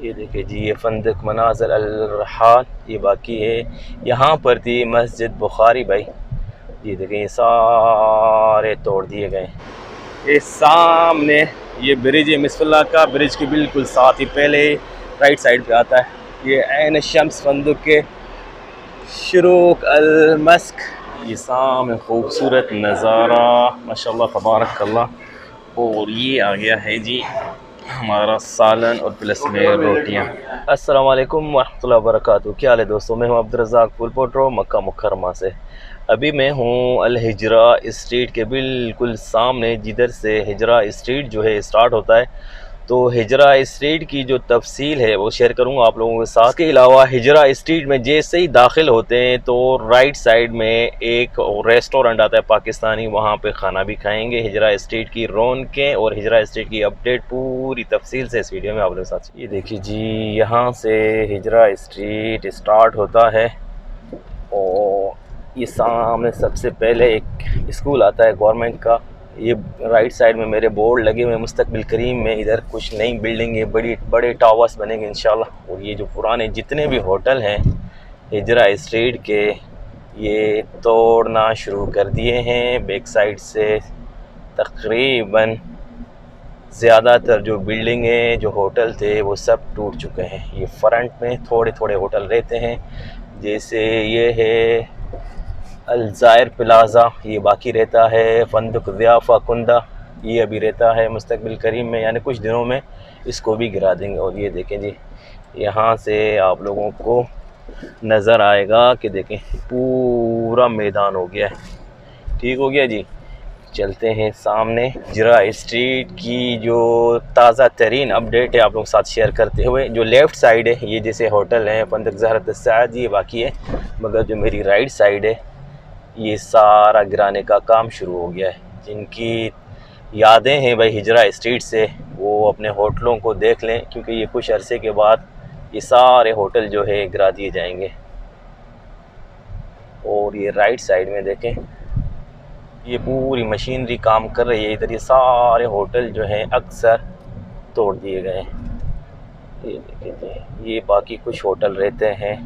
ये देखिए जी, ये फंदक मनाज़िर अल रहाल, ये बाकी है। यहाँ पर थी मस्जिद बुखारी भाई। ये देखें, ये सारे तोड़ दिए गए। ये सामने ये ब्रिज है मिसफल्ला का, ब्रिज के बिल्कुल साथ ही पहले राइट साइड पे आता है ये ऐन शम्स फंदक के शुरूक अल मस्क। ये सामने खूबसूरत नज़ारा माशाल्लाह तबारक अल्लाह। और ये आ गया है जी हमारा सालन और प्लस में रोटियाँ। अस्सलाम वालेकुम वरहमतुल्लाहि वबरकातुहू। क्या हाल है दोस्तों, मैं हूँ अब्दुर्रज़ाक फुलपोट्रो मक्का मुकर्रमा से। अभी मैं हूँ अल हिजरा स्ट्रीट के बिल्कुल सामने, जिधर से हिजरा स्ट्रीट जो है स्टार्ट होता है। तो हिजरा स्ट्रीट की जो तफसील है वो शेयर करूँगा आप लोगों के साथ। इसके अलावा हिजरा स्ट्रीट में जैसे ही दाखिल होते हैं तो राइट साइड में एक रेस्टोरेंट आता है पाकिस्तानी, वहाँ पे खाना भी खाएंगे। हिजरा स्ट्रीट की रौनकें और हिजरा स्ट्रीट की अपडेट पूरी तफसील से इस वीडियो में आप लोगों के साथ। ये देखिए जी, यहाँ से हिजरा स्ट्रीट स्टार्ट होता है और ये सामने सबसे पहले एक स्कूल आता है गवर्नमेंट का। ये राइट साइड में मेरे बोर्ड लगे हुए हैं मुस्तकबिल करीम में। इधर कुछ नई बिल्डिंग है, बड़ी बड़े टावर्स बनेंगे इंशाल्लाह। और ये जो पुराने जितने भी होटल हैं हिजरा स्ट्रीट के, ये तोड़ना शुरू कर दिए हैं बैक साइड से। तकरीबन ज़्यादातर जो बिल्डिंगें जो होटल थे वो सब टूट चुके हैं। ये फ्रंट में थोड़े थोड़े होटल रहते हैं, जैसे ये है अलजायर प्लाज़ा, ये बाकी रहता है। फंदुक ज़ियाफ़ा कुंदा, ये अभी रहता है मुस्तकबिल करीम में, यानी कुछ दिनों में इसको भी गिरा देंगे। और ये देखें जी, यहाँ से आप लोगों को नज़र आएगा कि देखें पूरा मैदान हो गया है। ठीक हो गया जी। चलते हैं सामने। हिजरा स्ट्रीट की जो ताज़ा तरीन अपडेट है आप लोग साथ शेयर करते हुए, जो लेफ़्ट साइड है ये जैसे होटल है फंदक ज़हरत साद, ये बाकी है। मगर जो मेरी राइट साइड है ये सारा गिराने का काम शुरू हो गया है। जिनकी यादें हैं भाई हिजरा स्ट्रीट से, वो अपने होटलों को देख लें, क्योंकि ये कुछ अरसे के बाद ये सारे होटल जो है गिरा दिए जाएंगे। और ये राइट साइड में देखें, ये पूरी मशीनरी काम कर रही है इधर। ये सारे होटल जो हैं अक्सर तोड़ दिए गए हैं। ये देखिए, ये बाकी कुछ होटल रहते हैं,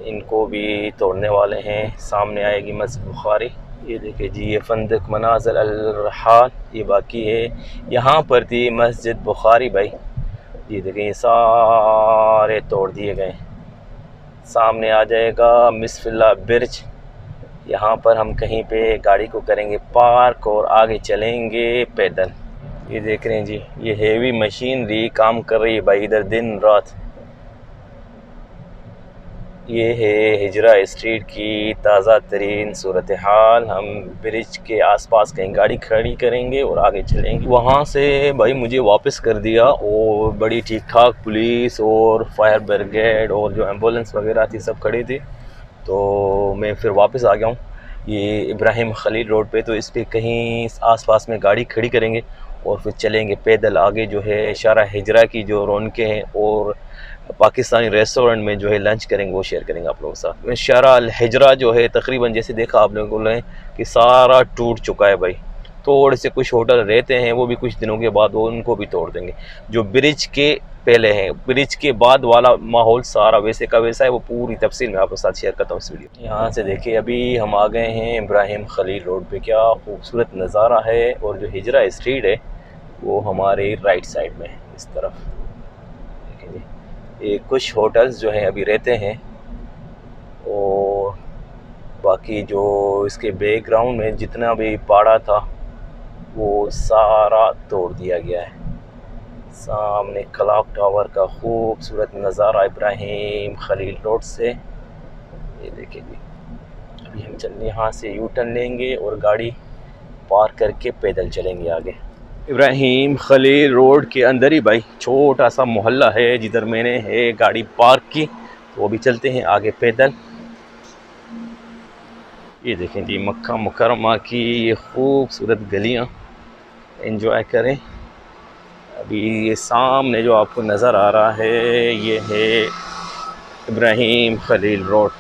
इनको भी तोड़ने वाले हैं। सामने आएगी मस्जिद बुखारी। ये देखिए जी, ये फंदक मनाज़िर अल रहाल, ये बाकी है। यहाँ पर थी मस्जिद बुखारी भाई। ये देखें, ये सारे तोड़ दिए गए। सामने आ जाएगा मिसफिल्ला ब्रिज। यहाँ पर हम कहीं पे गाड़ी को करेंगे पार्क और आगे चलेंगे पैदल। ये देख रहे हैं जी, ये हेवी मशीनरी काम कर रही है भाई इधर दिन रात। ये है हिजरा स्ट्रीट की ताज़ा तरीन सूरत हाल। हम ब्रिज के आसपास कहीं गाड़ी खड़ी करेंगे और आगे चलेंगे। वहाँ से भाई मुझे वापस कर दिया, और बड़ी ठीक ठाक पुलिस और फायर ब्रिगेड और जो एम्बुलेंस वगैरह थी सब खड़ी थी। तो मैं फिर वापस आ गया हूँ ये इब्राहिम खलील रोड पे। तो इस पर कहीं आसपास में गाड़ी खड़ी करेंगे और फिर चलेंगे पैदल आगे। जो है इशारा हिजरा की जो रौनकें हैं और पाकिस्तानी रेस्टोरेंट में जो है लंच करेंगे वो शेयर करेंगे आप लोगों के साथ। इशारा अल हिजरा जो है तकरीबन जैसे देखा आप लोगों ने कि सारा टूट चुका है भाई। थोड़े से कुछ होटल रहते हैं, वो भी कुछ दिनों के बाद वो उनको भी तोड़ देंगे। जो ब्रिज के पहले है, ब्रिज के बाद वाला माहौल सारा वैसे का वैसा है। वो पूरी तफसील मैं आपके साथ शेयर करता हूँ इस वीडियो। यहाँ से देखिए, अभी हम आ गए हैं इब्राहिम खलील रोड पे। क्या खूबसूरत नज़ारा है। और जो हिजरा स्ट्रीट है वो हमारे राइट साइड में इस तरफ देखिए। ये कुछ होटल्स जो हैं अभी रहते हैं, और बाकी जो इसके बैकग्राउंड में जितना भी पड़ा था वो सारा तोड़ दिया गया है। सामने क्लॉक टावर का खूबसूरत नज़ारा इब्राहिम खलील रोड से। ये देखिए जी, अभी हम चलने यहाँ से यू टर्न लेंगे और गाड़ी पार्क करके पैदल चलेंगे आगे। इब्राहिम खलील रोड के अंदर ही भाई छोटा सा मोहल्ला है जिधर मैंने है गाड़ी पार्क की। तो वो भी चलते हैं आगे पैदल। ये देखें जी, मक्का मुकर्रमा की ये खूबसूरत गलियां, एंजॉय करें। अभी ये सामने जो आपको नज़र आ रहा है ये है इब्राहिम खलील रोड।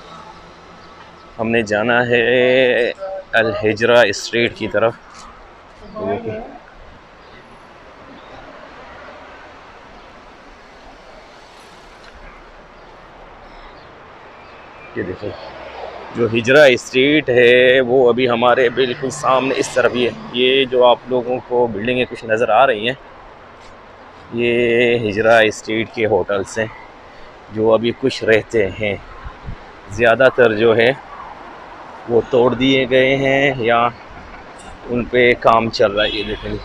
हमने जाना है अल हिजरा स्ट्रीट की तरफ। ये देखिए जो हिजरा स्ट्रीट है वो अभी हमारे बिल्कुल सामने इस तरफ ही है। ये जो आप लोगों को बिल्डिंगें कुछ नज़र आ रही हैं, ये हिजरा स्ट्रीट के होटल्स हैं जो अभी कुछ रहते हैं। ज़्यादातर जो है वो तोड़ दिए गए हैं या उन पे काम चल रहा है। ये देखें,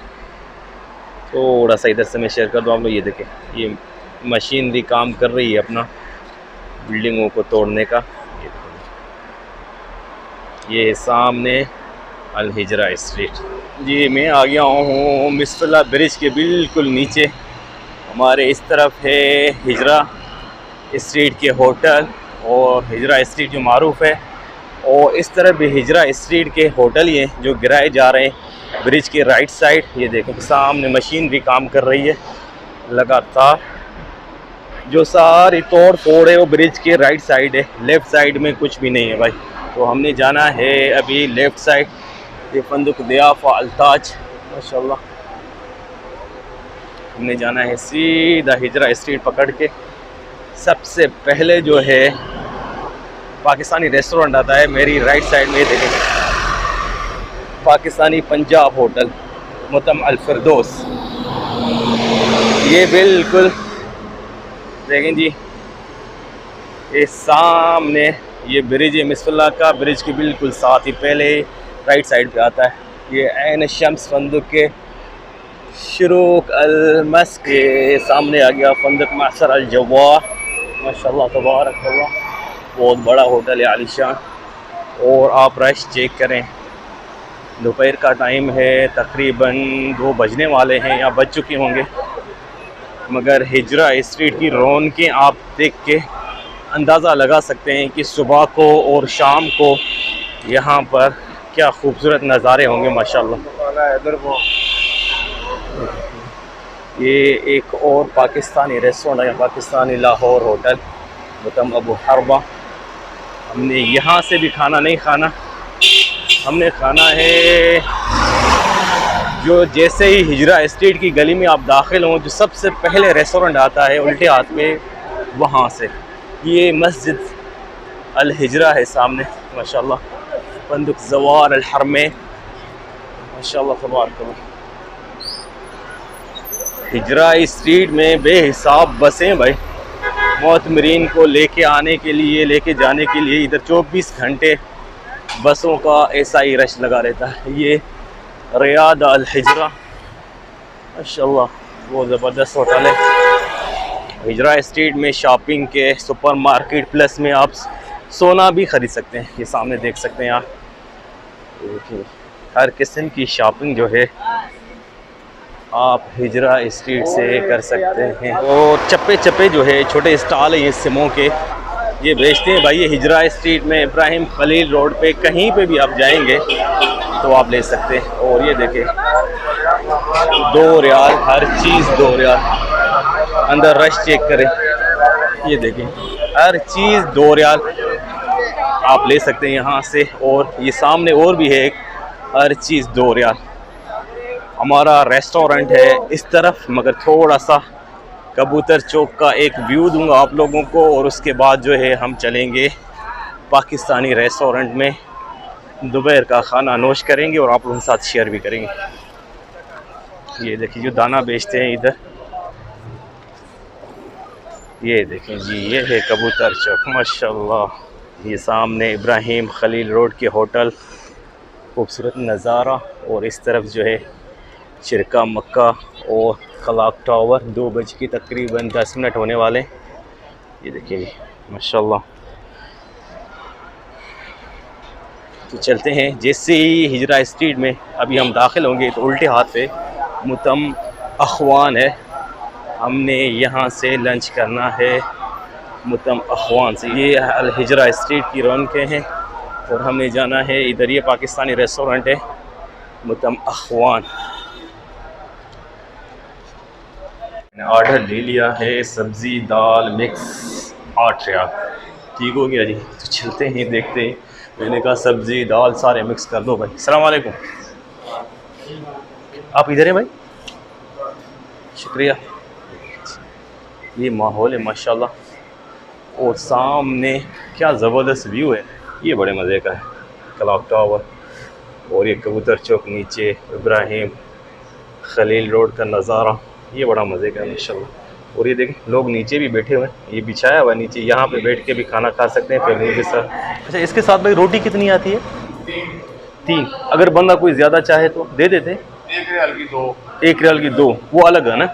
थोड़ा सा इधर से मैं शेयर कर दूँ आप लोग। ये देखें, ये मशीनरी काम कर रही है अपना बिल्डिंगों को तोड़ने का। ये सामने अल हिजरा स्ट्रीट। जी मैं आ गया हूँ मिसफला ब्रिज के बिल्कुल नीचे। हमारे इस तरफ है हिजरा स्ट्रीट के होटल और हिजरा स्ट्रीट जो मारूफ़ है, और इस तरफ भी हिजरा स्ट्रीट के होटल ही हैं जो गिराए जा रहे हैं ब्रिज के राइट साइड। ये देखें सामने मशीनरी काम कर रही है लगातार। जो सारी तोड़ फोड़ है वो ब्रिज के राइट साइड है, लेफ़्ट साइड में कुछ भी नहीं है भाई। तो हमने जाना है अभी लेफ़्ट साइड। ये फंदुक दियाफ़ा अल्ताज माशाल्लाह। हमने जाना है सीधा हिजरा स्ट्रीट पकड़ के। सबसे पहले जो है पाकिस्तानी रेस्टोरेंट आता है मेरी राइट साइड में, देखें पाकिस्तानी पंजाब होटल मुतम अल फिरदौस। ये बिल्कुल देखें जी, ये सामने ये ब्रिज है मिसफल्ला का, ब्रिज के बिल्कुल साथ ही पहले राइट साइड पे आता है। ये ऐन शम्स फंदुक के शुरूक अल मस के सामने आ गया फंदुक मासर अल जवा माशाल्लाह तबारक अल्लाह। बहुत बड़ा होटल है आलिशान। और आप रश चेक करें, दोपहर का टाइम है, तकरीबन 2 बजने वाले हैं या बज चुके होंगे, मगर हिजरा स्ट्रीट की रौनकें आप देख के अंदाज़ा लगा सकते हैं कि सुबह को और शाम को यहाँ पर क्या खूबसूरत नज़ारे होंगे माशाल्लाह। इधर वो ये एक और पाकिस्तानी रेस्टोरेंट है, पाकिस्तानी लाहौर होटल मुतम अबू हरबा। हमने यहाँ से भी खाना नहीं खाना, हमने खाना है जो जैसे ही हिजरा स्ट्रीट की गली में आप दाखिल हों, जो सबसे पहले रेस्टोरेंट आता है उल्टे हाथ में, वहाँ से। ये मस्जिद अल हिजरा है सामने माशाल्लाह, फंदुक ज़वार अल हरमे माशाल्लाह तबारक। हिजरा स्ट्रीट में बेहिसाब बसें भाई, मोतमरीन को लेके आने के लिए, लेके जाने के लिए इधर 24 घंटे बसों का ऐसा ही रश लगा रहता है। ये रियाद अल हिजरा माशाल्लाह, वो ज़बरदस्त होटल है। हिजरा स्ट्रीट में शॉपिंग के सुपर मार्केट प्लस में आप सोना भी ख़रीद सकते हैं। ये सामने देख सकते हैं आप, हर किस्म की शॉपिंग जो है आप हिजरा स्ट्रीट से कर सकते हैं। और चप्पे चप्पे जो है छोटे स्टॉल है ये सिमों के, ये बेचते हैं भाई। ये हिजरा स्ट्रीट में इब्राहिम खलील रोड पे कहीं पे भी आप जाएंगे तो आप ले सकते हैं। और ये देखें 2 रियाल, हर चीज़ 2 रियाल। अंदर रश चेक करें, ये देखें हर चीज़ 2 रियाल आप ले सकते हैं यहाँ से। और ये सामने और भी है एक, हर चीज़ 2 रियाल। हमारा रेस्टोरेंट है इस तरफ, मगर थोड़ा सा कबूतर चौक का एक व्यू दूंगा आप लोगों को, और उसके बाद जो है हम चलेंगे पाकिस्तानी रेस्टोरेंट में, दोपहर का खाना नोश करेंगे और आप लोगों के साथ शेयर भी करेंगे। ये देखिए जो दाना बेचते हैं इधर, ये देखें जी, ये है कबूतर चौक माशाल्लाह। ये सामने इब्राहिम खलील रोड के होटल, खूबसूरत नज़ारा। और इस तरफ जो है शिरका मक्का और खलाक टावर। 2 बज के तकरीबन 10 मिनट होने वाले। ये देखिए माशाल्लाह। तो चलते हैं, जैसे ही हिजरा स्ट्रीट में अभी हम दाखिल होंगे तो उल्टे हाथ पे मुतम अखवान है। हमने यहाँ से लंच करना है मुतम अखवान से। ये अल हिजरा स्ट्रीट की रौनकें हैं और हमने जाना है इधर। ये पाकिस्तानी रेस्टोरेंट है मुतम अखवान। ऑर्डर ले लिया है, सब्ज़ी दाल मिक्स 8 रियाल। ठीक हो गया जी। तो चलते हैं, देखते हैं। मैंने कहा सब्ज़ी दाल सारे मिक्स कर दो भाई। अस्सलाम वालेकुम, आप इधर हैं भाई, शुक्रिया। ये माहौल है माशाल्लाह। और सामने क्या ज़बरदस्त व्यू है, ये बड़े मज़े का है, क्लॉक टावर और ये कबूतर चौक नीचे इब्राहिम खलील रोड का नज़ारा, ये बड़ा मज़े का है माशाल्लाह। और ये देखें लोग नीचे भी बैठे हुए हैं, ये बिछाया हुआ नीचे, यहाँ पे बैठ के भी खाना खा सकते हैं फैमिली के साथ। अच्छा, इसके साथ भाई रोटी कितनी आती है? 3। अगर बंदा कोई ज़्यादा चाहे तो दे देते? 1 रियाल की 2। 1 रियाल की 2, वो अलग है ना?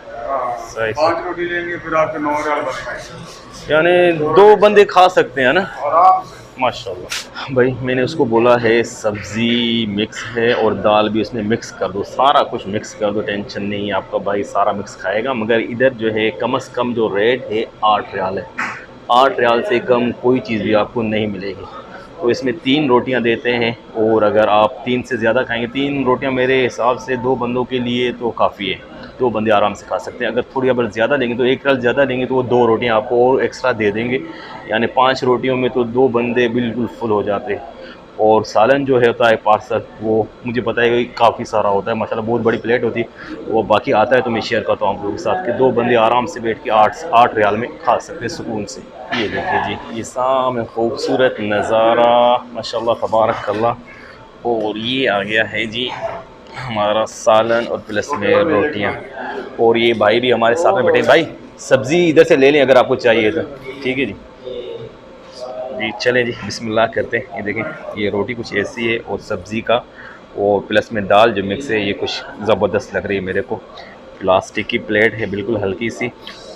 सही। 5 रोटी लेंगे फिर आपके 9 रियाल बनेंगे, यानी 2 बंदे खा सकते हैं ना आराम से माशाल्लाह। भाई मैंने उसको बोला है सब्ज़ी मिक्स है और दाल भी उसमें मिक्स कर दो, सारा कुछ मिक्स कर दो, टेंशन नहीं है आपका भाई सारा मिक्स खाएगा। मगर इधर जो है कम से कम जो रेट है 8 रियाल है, 8 रियाल से कम कोई चीज़ भी आपको नहीं मिलेगी। तो इसमें 3 रोटियां देते हैं और अगर आप 3 से ज़्यादा खाएंगे, 3 रोटियां मेरे हिसाब से 2 बंदों के लिए तो काफ़ी है, 2 बंदे आराम से खा सकते हैं। अगर थोड़ी अगर ज़्यादा लेंगे तो 1 रियाल ज़्यादा लेंगे तो वो 2 रोटियां आपको और एक्स्ट्रा दे देंगे, यानी 5 रोटियों में तो 2 बंदे बिल्कुल फुल हो जाते हैं। और सालन जो है होता है पार्सल, वो मुझे पता है कि काफ़ी सारा होता है माशाल्लाह, बहुत बड़ी प्लेट होती है, वो बाकी आता है तो मैं शेयर करता हूँ आप लोगों के साथ कि 2 बंदे आराम से बैठ के 8 रियाल में खा सकते हैं सुकून से। ये देखिए जी, ये सामने खूबसूरत नज़ारा माशाल्लाह तबारकल्लाह। और ये आ गया है जी हमारा सालन और प्लस में रोटियाँ, और ये भाई भी हमारे साथ में बैठे। भाई सब्ज़ी इधर से ले लें अगर आपको चाहिए तो, ठीक है जी। जी चलें जी, बिस्मिल्लाह करते हैं। ये देखें ये रोटी कुछ ऐसी है और सब्ज़ी का और प्लस में दाल जो मिक्स है, ये कुछ ज़बरदस्त लग रही है मेरे को। प्लास्टिक की प्लेट है बिल्कुल हल्की सी,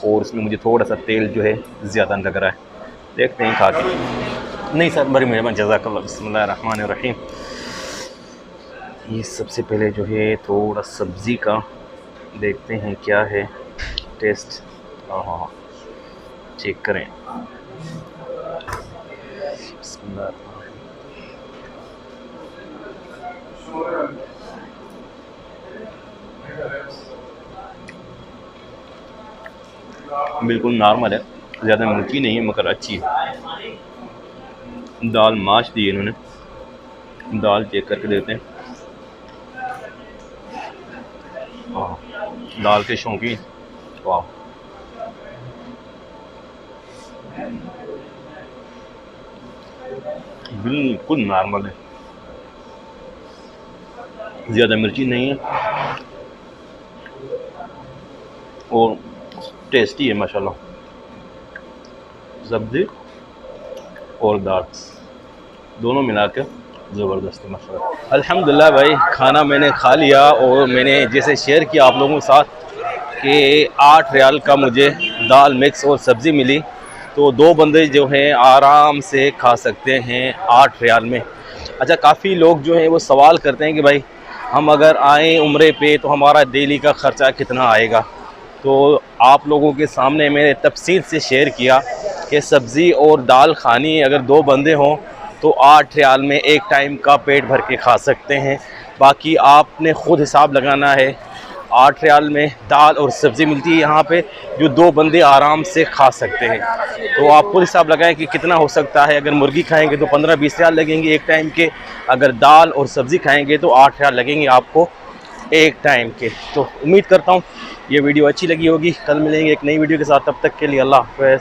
और उसमें मुझे थोड़ा सा तेल जो है ज़्यादा लग रहा है, देखते हैं खा के। नहीं सर, बड़ी मेहरबानी, जज़ाकल्लाह। बिस्मिल्लाहिर्रहमानिर्रहीम। ये सबसे पहले जो है थोड़ा सब्ज़ी का देखते हैं क्या है टेस्ट। हाँ, चेक करें। बिल्कुल नॉर्मल है, ज़्यादा मीठी नहीं है मगर अच्छी है। दाल माश दी है इन्होंने, दाल चेक करके देते हैं। दाल के शौकीन, वाह, बिल्कुल नॉर्मल है, ज़्यादा मिर्ची नहीं है और टेस्टी है माशाल्लाह। सब्ज़ी और दाल दोनों मिला के ज़बरदस्त है माशाल्लाह। अल्हम्दुलिल्लाह भाई खाना मैंने खा लिया, और मैंने जैसे शेयर किया आप लोगों के साथ कि 8 रियाल का मुझे दाल मिक्स और सब्ज़ी मिली, तो 2 बंदे जो हैं आराम से खा सकते हैं 8 रियाल में। अच्छा, काफ़ी लोग जो हैं वो सवाल करते हैं कि भाई हम अगर आएँ उम्रे पे तो हमारा डेली का ख़र्चा कितना आएगा। तो आप लोगों के सामने मैंने तफसील से शेयर किया कि सब्ज़ी और दाल खानी है अगर 2 बंदे हों तो 8 रियाल में एक टाइम का पेट भर के खा सकते हैं। बाकी आपने ख़ुद हिसाब लगाना है। 8 रियाल में दाल और सब्ज़ी मिलती है यहाँ पे, जो 2 बंदे आराम से खा सकते हैं। तो आप खुद हिसाब लगाएं कि कितना हो सकता है। अगर मुर्गी खाएंगे तो 15-20 रियाल लगेंगे एक टाइम के, अगर दाल और सब्ज़ी खाएंगे तो 8 रियाल लगेंगे आपको एक टाइम के। तो उम्मीद करता हूँ ये वीडियो अच्छी लगी होगी। कल मिलेंगे एक नई वीडियो के साथ, तब तक के लिए अल्लाह हाफ़िज़।